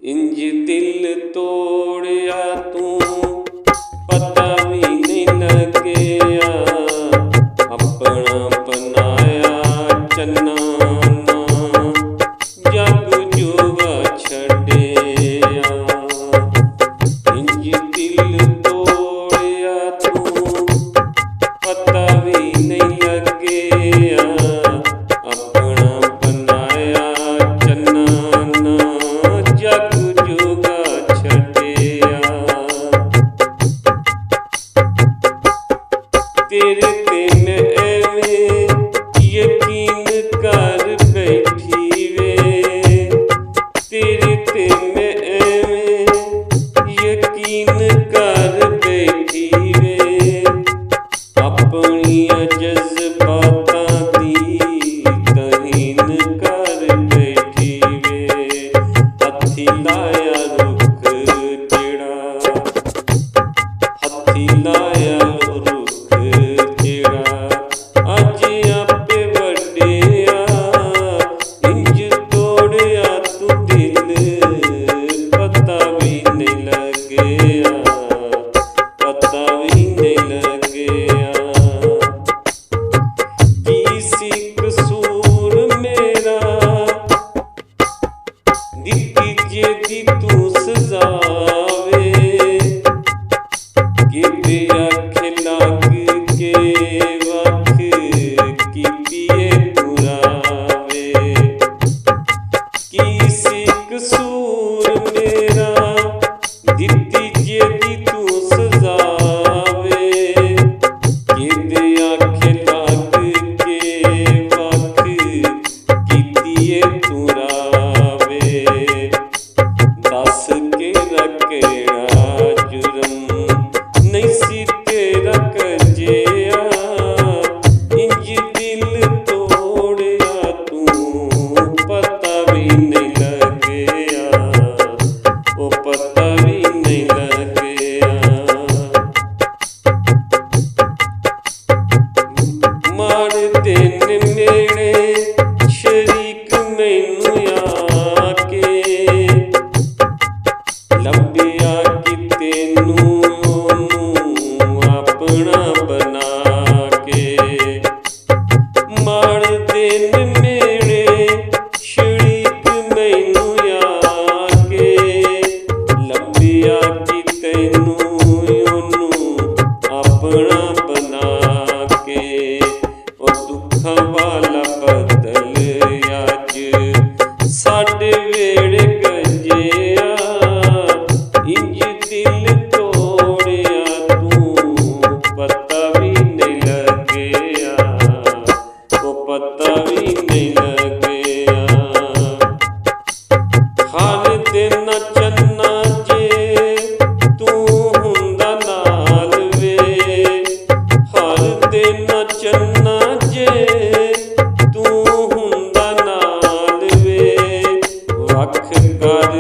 इंज दिल तोड़िया तू पता भी नहीं लगया, अपना बनाया चन्ना ना जग जुगा छड़िया। इंज दिल तोड़िया तू पता भी नहीं लगया, अपना बनाया चन्ना ना जग जुगा छड़िया। तेरे ते मैं एवें यकीन कर बैठी वे, तेरे ते मैं एवें यकीन कर बैठी वे, अपनियां जज्बातां दी तहीन कर बैठी वे। हथी लाया रुख जेड़ा, हथी लाया रुख जेड़ा अज आपे वड्डिया। इंज तोड़िया तू दिल पता भी नहीं लगया, पता भी नहीं लगया। की सी कसूर मेरा दित्ती जेदी तू सजा वे, कि आखे लग के वख कीतिए तुरावे। की सी कसूर मेरा दित्ती जेदी तू सजा वे, कि आखे लग के वख कीतिए तुरावे। दस के रखेड़ा जुर्म नहीं सी तेरा करजिया, इंज दिल तोड़िया तू पता भी नहीं लगया, ओ पता भी नहीं लगया। मार दिन मेरे शरीक मैनू आके, लभ्या कि तेनू अपना बना के। माड़ दिन मेरे शरीक मैनू आके, लभ्या कि तैनू अपना बना के। ओ दुखां वाला बदल अज साडे वेड़े गंजिया, इंज दिल तोड़िया तू पता भी नहीं लगया, ओ पता भी नहीं लगया। हर दिन चन्ना जे तू हुंदा नाल वे, हर दिन चन्ना जे तू हुंदा नाल वे। वख कर